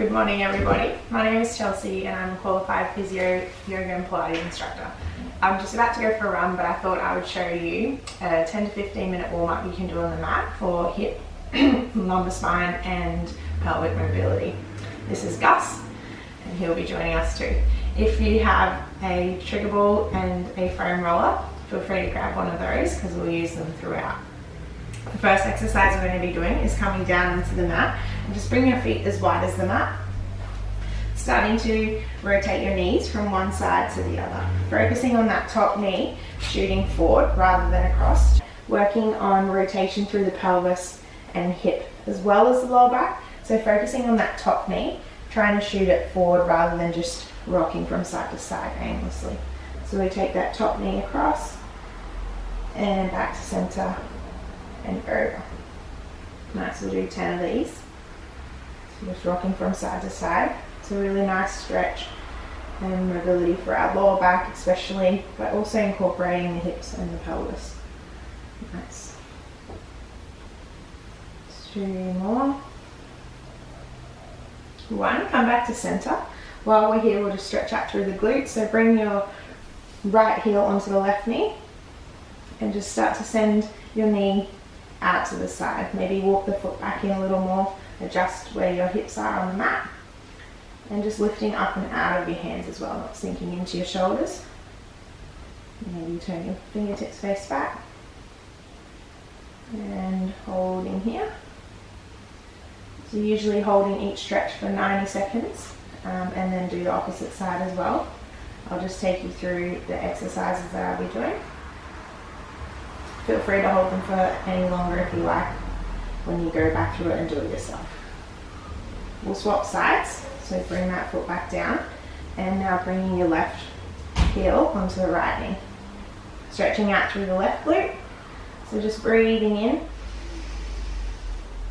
Good morning everybody. My name is Chelsea and I'm a qualified physio, yoga and Pilates instructor. I'm just about to go for a run, but I thought I would show you a 10 to 15 minute warm up you can do on the mat for hip, lumbar spine and pelvic mobility. This is Gus and he'll be joining us too. If you have a trigger ball and a foam roller, feel free to grab one of those because we'll use them throughout. The first exercise we're going to be doing is coming down onto the mat and just bring your feet as wide as the mat. Starting to rotate your knees from one side to the other. Focusing on that top knee, shooting forward rather than across. Working on rotation through the pelvis and hip as well as the lower back. So focusing on that top knee, trying to shoot it forward rather than just rocking from side to side aimlessly. So we take that top knee across and back to center and over. Nice, we'll do 10 of these. So just rocking from side to side. It's a really nice stretch and mobility for our lower back especially, but also incorporating the hips and the pelvis. Nice. 2 more. 1, come back to center. While we're here, we'll just stretch out through the glutes. So bring your right heel onto the left knee and just start to send your knee out to the side. Maybe walk the foot back in a little more, adjust where your hips are on the mat, and just lifting up and out of your hands as well, not sinking into your shoulders. Maybe turn your fingertips face back and holding here. So usually holding each stretch for 90 seconds and then do the opposite side as well. I'll just take you through the exercises that I'll be doing. Feel free to hold them for any longer if you like when you go back through it and do it yourself. We'll swap sides, so bring that foot back down and now bringing your left heel onto the right knee. Stretching out through the left glute, so just breathing in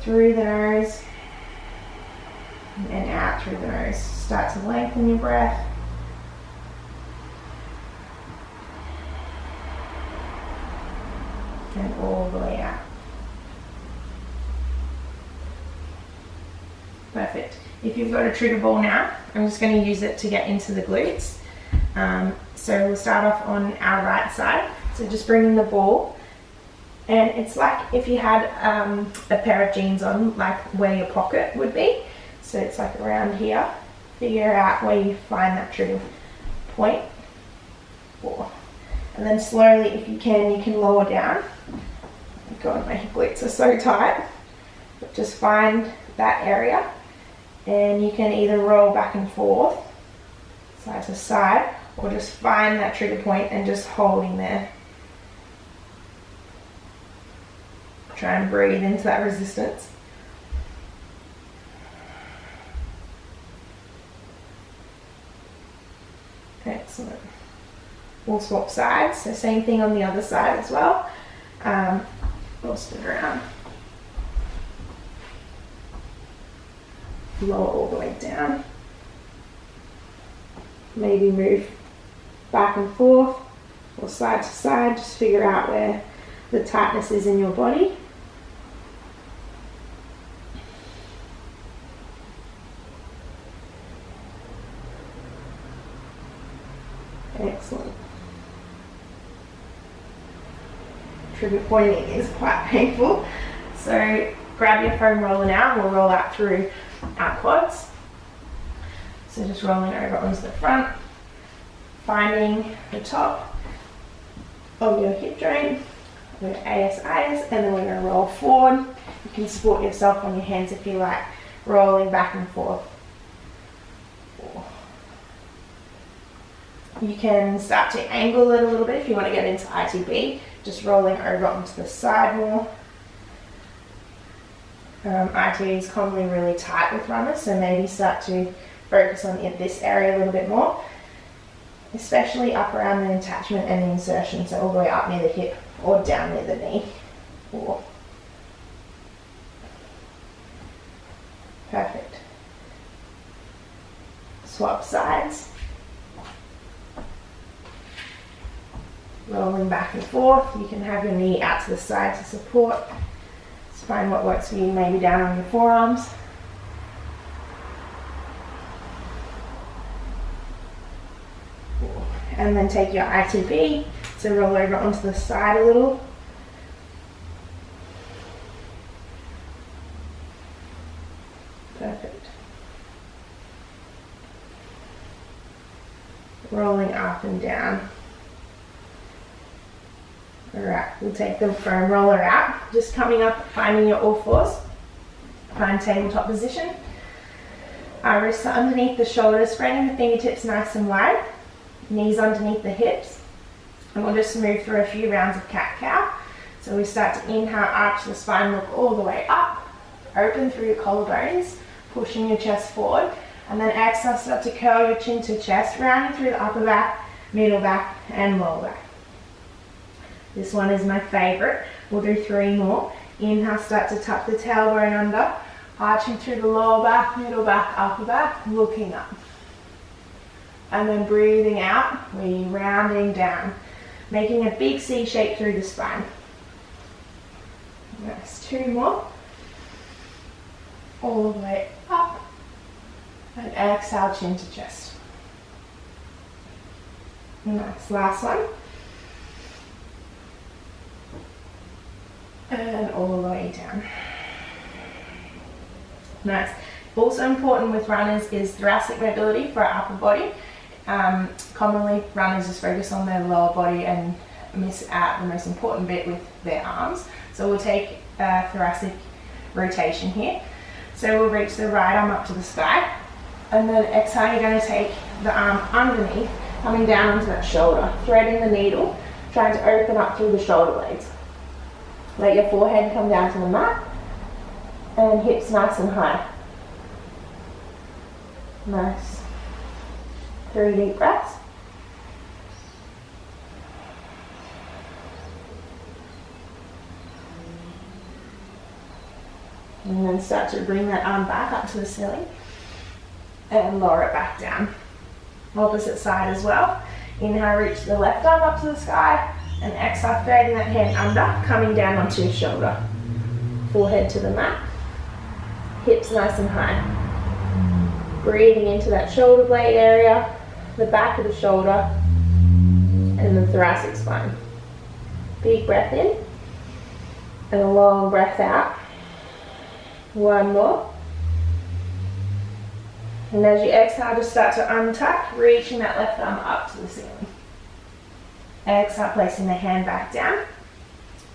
through the nose and out through the nose. Start to lengthen your breath. And all the way out. Perfect. If you've got a trigger ball now, I'm just going to use it to get into the glutes. So we'll start off on our right side. So just bringing the ball, and it's like if you had a pair of jeans on, like where your pocket would be. So it's like around here. Figure out where you find that trigger point. 4. And then slowly, if you can lower down. God, my glutes are so tight. But just find that area, and you can either roll back and forth, side to side, or just find that trigger point and just holding there. Try and breathe into that resistance. Excellent. We'll swap sides, so same thing on the other side as well. We'll spin around. Lower all the way down. Maybe move back and forth or side to side. Just figure out where the tightness is in your body. Excellent. Trigger pointing is quite painful, so grab your foam roller now and we'll roll out through our quads. So just rolling over onto the front, finding the top of your hip joint, your ASIs, and then we're going to roll forward. You can support yourself on your hands if you like, rolling back and forth. 4. You can start to angle it a little bit if you want to get into ITB, just rolling over onto the side more. IT is commonly really tight with runners, so maybe start to focus on this area a little bit more, especially up around the attachment and the insertion, so all the way up near the hip or down near the knee. 4. Perfect. Swap sides. Rolling back and forth. You can have your knee out to the side to support. Just find what works for you, maybe down on your forearms. and then take your ITP, so roll over onto the side a little. Perfect. Rolling up and down. Alright, we'll take the foam roller out, just coming up, finding your all fours, find tabletop position. Wrists are underneath the shoulders, spreading the fingertips nice and wide, knees underneath the hips, and we'll just move through a few rounds of CatCow. So we start to inhale, arch the spine, look all the way up, open through your collarbones, pushing your chest forward, and then exhale, start to curl your chin to chest, rounding through the upper back, middle back, and lower back. This one is my favorite. We'll do 3 more. Inhale, start to tuck the tailbone under, arching through the lower back, middle back, upper back, looking up. And then breathing out, we're rounding down, making a big C shape through the spine. Nice, 2 more. All the way up. And exhale, chin to chest. Nice, last one. And all the way down. Nice. Also important with runners is thoracic mobility for our upper body. Commonly runners just focus on their lower body and miss out the most important bit with their arms. So we'll take thoracic rotation here. So we'll reach the right arm up to the sky, and then exhale, you're going to take the arm underneath, coming down onto that shoulder, threading the needle, trying to open up through the shoulder blades. Let your forehead come down to the mat, and hips nice and high. Nice. 3 deep breaths. And then start to bring that arm back up to the ceiling and lower it back down. Opposite side as well. Inhale, reach the left arm up to the sky, and exhale, threading that hand under, coming down onto your shoulder. Forehead to the mat, hips nice and high. Breathing into that shoulder blade area, the back of the shoulder, and the thoracic spine. Big breath in, and a long breath out. 1 more. And as you exhale, just start to untuck, reaching that left arm up to the ceiling. Exhale, placing the hand back down.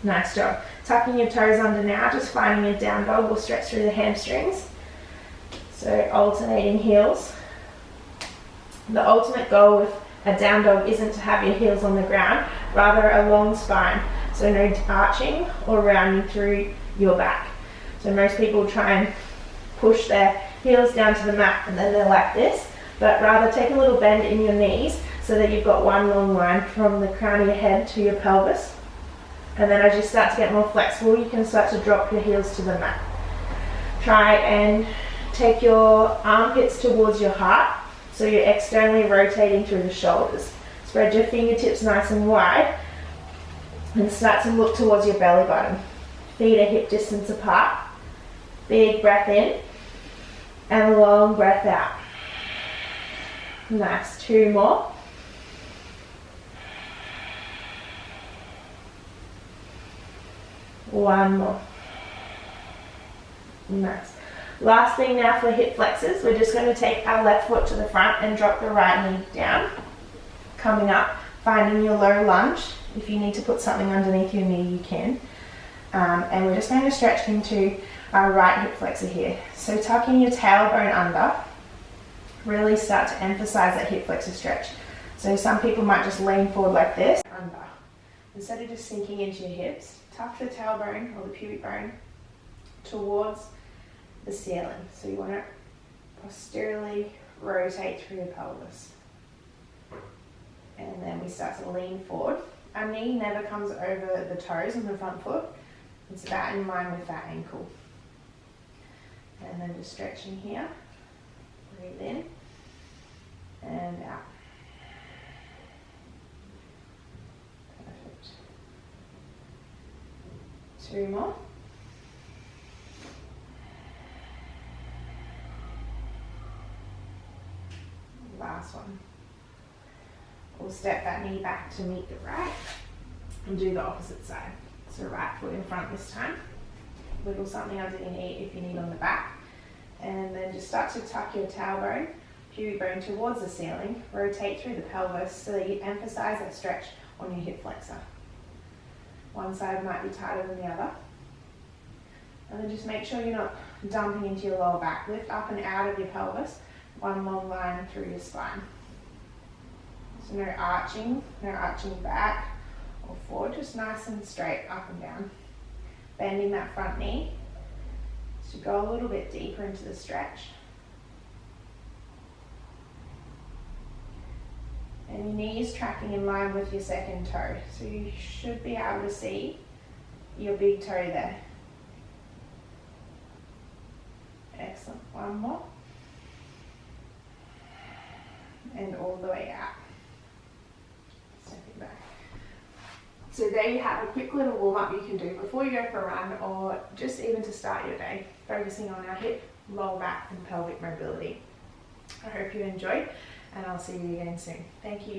Nice job. Tucking your toes under now, just finding a down dog will stretch through the hamstrings. So alternating heels. The ultimate goal with a down dog isn't to have your heels on the ground, rather a long spine. So no arching or rounding through your back. So most people try and push their heels down to the mat and then they're like this, but rather take a little bend in your knees so that you've got one long line from the crown of your head to your pelvis. And then as you start to get more flexible, you can start to drop your heels to the mat. Try and take your armpits towards your heart, so you're externally rotating through the shoulders. Spread your fingertips nice and wide and start to look towards your belly button. Feet are hip distance apart. Big breath in and a long breath out. Nice, 2 more. One more. Nice. Last thing now for hip flexors, we're just going to take our left foot to the front and drop the right knee down. Coming up, finding your low lunge. If you need to put something underneath your knee, you can. And we're just going to stretch into our right hip flexor here. So tucking your tailbone under, really start to emphasize that hip flexor stretch. So some people might just lean forward like this, under. Instead of just sinking into your hips, tuck the tailbone or the pubic bone towards the ceiling. So you want to posteriorly rotate through your pelvis. And then we start to lean forward. Our knee never comes over the toes on the front foot. It's about in line with that ankle. And then just stretching here. Breathe in and out. Perfect. 2 more. Last one. We'll step that knee back to meet the right and do the opposite side. So right foot in front this time. Wiggle something under your knee if you need on the back. And then just start to tuck your tailbone, pubic bone towards the ceiling. Rotate through the pelvis so that you emphasize that stretch on your hip flexor. One side might be tighter than the other. And then just make sure you're not dumping into your lower back. Lift up and out of your pelvis, one long line through your spine. So no arching back or forward, just nice and straight up and down. Bending that front knee to go a little bit deeper into the stretch. And your knee is tracking in line with your second toe. So you should be able to see your big toe there. Excellent. One more. And all the way out. Stepping back. So there you have a quick little warm up you can do before you go for a run or just even to start your day, focusing on our hip, lower back and pelvic mobility. I hope you enjoyed and I'll see you again soon. Thank you.